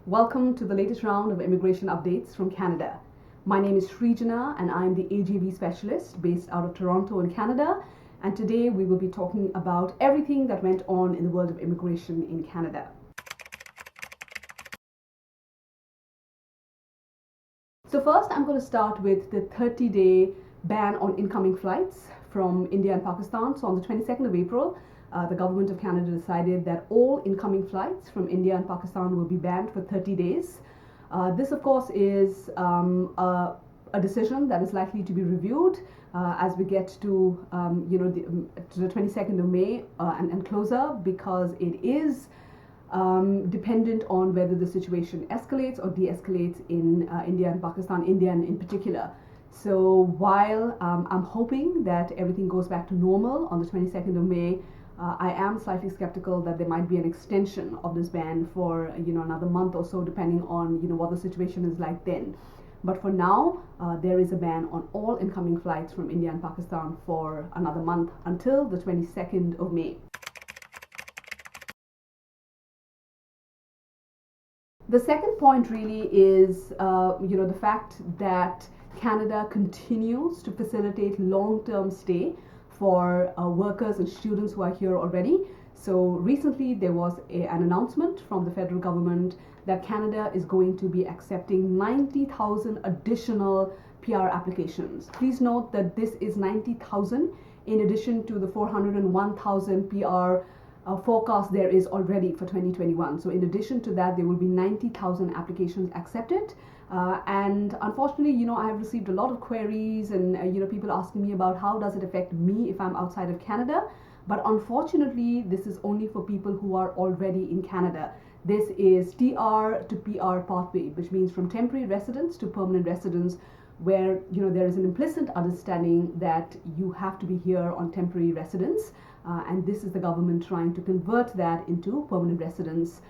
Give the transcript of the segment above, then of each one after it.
Welcome to the latest round of immigration updates from Canada. My name is Srijana and I'm the AGV specialist based out of Toronto in Canada. And today we will be talking about everything that went on in the world of immigration in Canada. So first I'm going to start with the 30-day ban on incoming flights from India and Pakistan. So on the 22nd of April, the government of Canada decided that all incoming flights from India and Pakistan will be banned for 30 days. This, of course, is a decision that is likely to be reviewed as we get to, to the 22nd of May and closer, because it is dependent on whether the situation escalates or de-escalates in India and Pakistan, India in particular. So while I'm hoping that everything goes back to normal on the 22nd of May, I am slightly skeptical that there might be an extension of this ban for another month or so, depending on what the situation is like then. But for now, there is a ban on all incoming flights from India and Pakistan for another month until the 22nd of May. The second point really is the fact that Canada continues to facilitate long-term stay for workers and students who are here already. So recently there was an announcement from the federal government that Canada is going to be accepting 90,000 additional PR applications. Please note that this is 90,000 in addition to the 401,000 PR forecast there is already for 2021. So in addition to that, there will be 90,000 applications accepted. And unfortunately, I have received a lot of queries and people asking me about how does it affect me if I'm outside of Canada. But unfortunately, this is only for people who are already in Canada. This is TR to PR pathway, which means from temporary residence to permanent residence, where there is an implicit understanding that you have to be here on temporary residence, and this is the government trying to convert that into permanent residence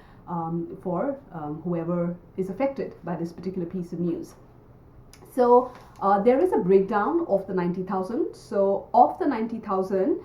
for whoever is affected by this particular piece of news. So there is a breakdown of the 90,000. So of the 90,000,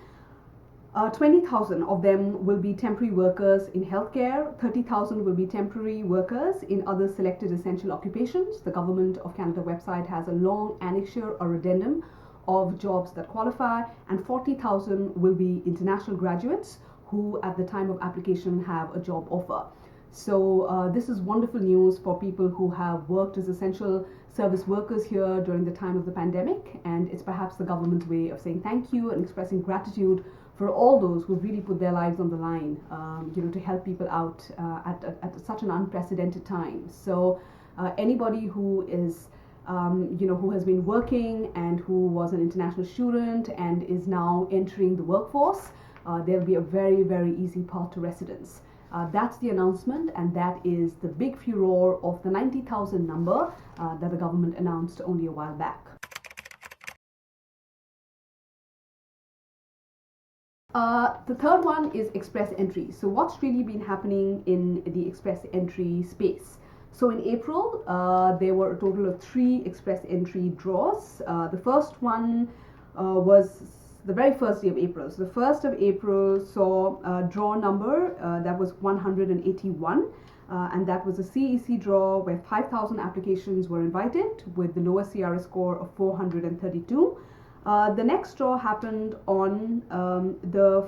20,000 of them will be temporary workers in healthcare, 30,000 will be temporary workers in other selected essential occupations. The Government of Canada website has a long annexure or addendum of jobs that qualify, and 40,000 will be international graduates who at the time of application have a job offer. So this is wonderful news for people who have worked as essential service workers here during the time of the pandemic, and it's perhaps the government's way of saying thank you and expressing gratitude for all those who really put their lives on the line, to help people out at such an unprecedented time. So anybody who is, who has been working and who was an international student and is now entering the workforce, there'll be a very, very easy path to residence. That's the announcement, and that is the big furor of the 90,000 number that the government announced only a while back. The third one is express entry. So what's really been happening in the express entry space? So in April, there were a total of 3 express entry draws. The first one was the very first day of April. So the 1st of April saw a draw number that was 181, and that was a CEC draw where 5,000 applications were invited with the lowest CRS score of 432. The next draw happened on the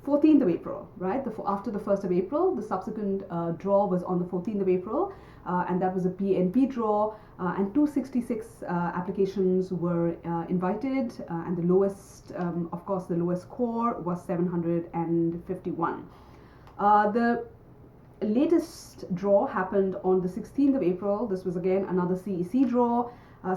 14th of April, right? After the 1st of April, the subsequent draw was on the 14th of April, and that was a PNP draw, and 266 applications were invited, and the lowest, of course, the lowest score was 751. The latest draw happened on the 16th of April. This was again another CEC draw.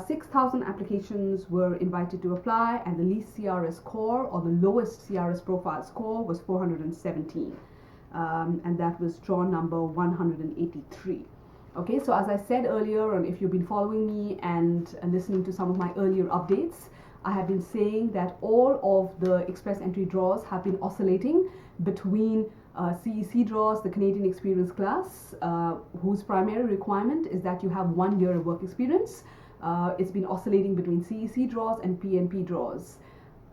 6,000 applications were invited to apply, and the least CRS score, or the lowest CRS profile score, was 417, and that was draw number 183. Okay, so as I said earlier, and if you've been following me and listening to some of my earlier updates, I have been saying that all of the express entry draws have been oscillating between CEC draws, the Canadian Experience class, whose primary requirement is that you have 1 year of work experience. It's been oscillating between CEC draws and PNP draws.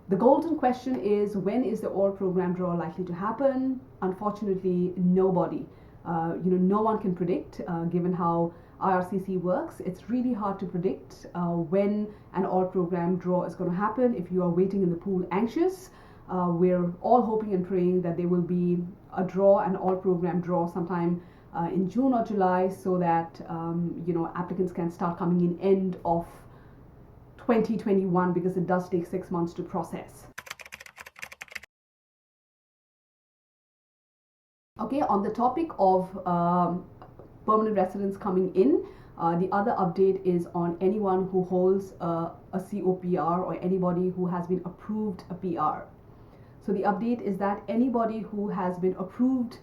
The golden question is, when is the all program draw likely to happen? Unfortunately, nobody No one can predict, given how IRCC works. It's really hard to predict when an all program draw is going to happen. If you are waiting in the pool anxious, we're all hoping and praying that there will be a draw, an all program draw sometime in June or July, so that applicants can start coming in end of 2021, because it does take 6 months to process. Okay, on the topic of permanent residents coming in, the other update is on anyone who holds a COPR or anybody who has been approved a PR. So the update is that anybody who has been approved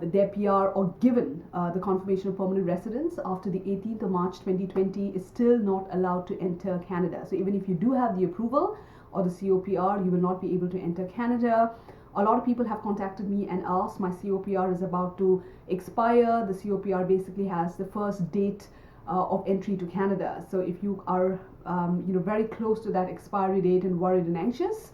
their PR or given the confirmation of permanent residence after the 18th of March 2020 is still not allowed to enter Canada. So even if you do have the approval or the COPR, you will not be able to enter Canada. A lot of people have contacted me and asked, my COPR is about to expire. The COPR basically has the first date of entry to Canada. So if you are very close to that expiry date and worried and anxious,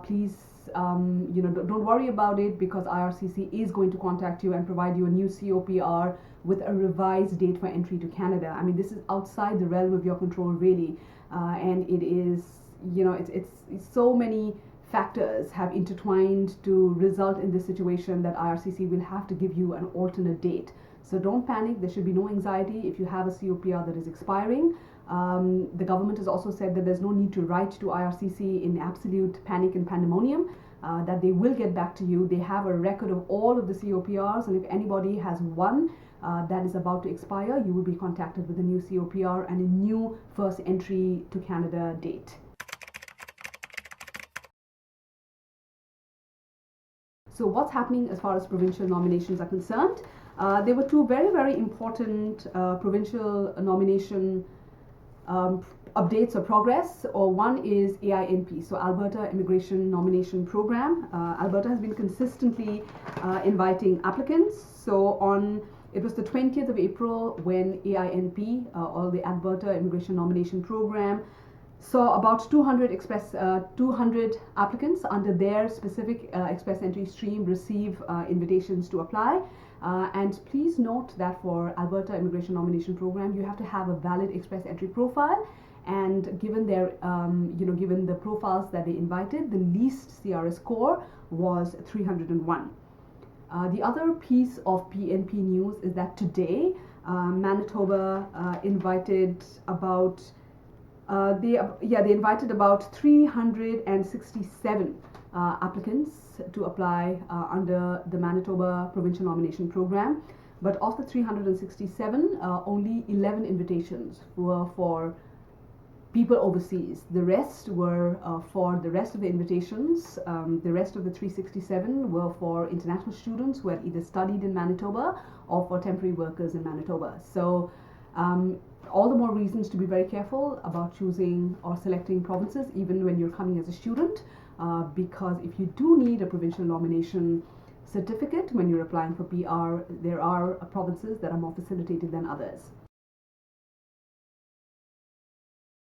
please don't worry about it, because IRCC is going to contact you and provide you a new COPR with a revised date for entry to Canada. I mean, this is outside the realm of your control, really, and it is, it's so many factors have intertwined to result in this situation that IRCC will have to give you an alternate date. So don't panic. There should be no anxiety if you have a COPR that is expiring. The government has also said that there's no need to write to IRCC in absolute panic and pandemonium, that they will get back to you. They have a record of all of the COPRs, and if anybody has one that is about to expire, you will be contacted with a new COPR and a new first entry to Canada date. So what's happening as far as provincial nominations are concerned? There were two very, very important provincial nomination updates or progress. One is AINP, so Alberta Immigration Nomination Program. Alberta has been consistently inviting applicants. So it was the 20th of April when AINP, or the Alberta Immigration Nomination Program, saw about 200 applicants under their specific express entry stream receive invitations to apply. And please note that for Alberta Immigration Nomination Program, you have to have a valid express entry profile. And given their, given the profiles that they invited, the least CRS score was 301. The other piece of PNP news is that today, Manitoba invited about they invited about 367 applicants to apply under the Manitoba Provincial Nomination Program. But of the 367, only 11 invitations were for people overseas. The rest were for the rest of the invitations. The rest of the 367 were for international students who had either studied in Manitoba or for temporary workers in Manitoba. So all the more reasons to be very careful about choosing or selecting provinces, even when you're coming as a student, because if you do need a provincial nomination certificate when you're applying for PR, there are provinces that are more facilitated than others.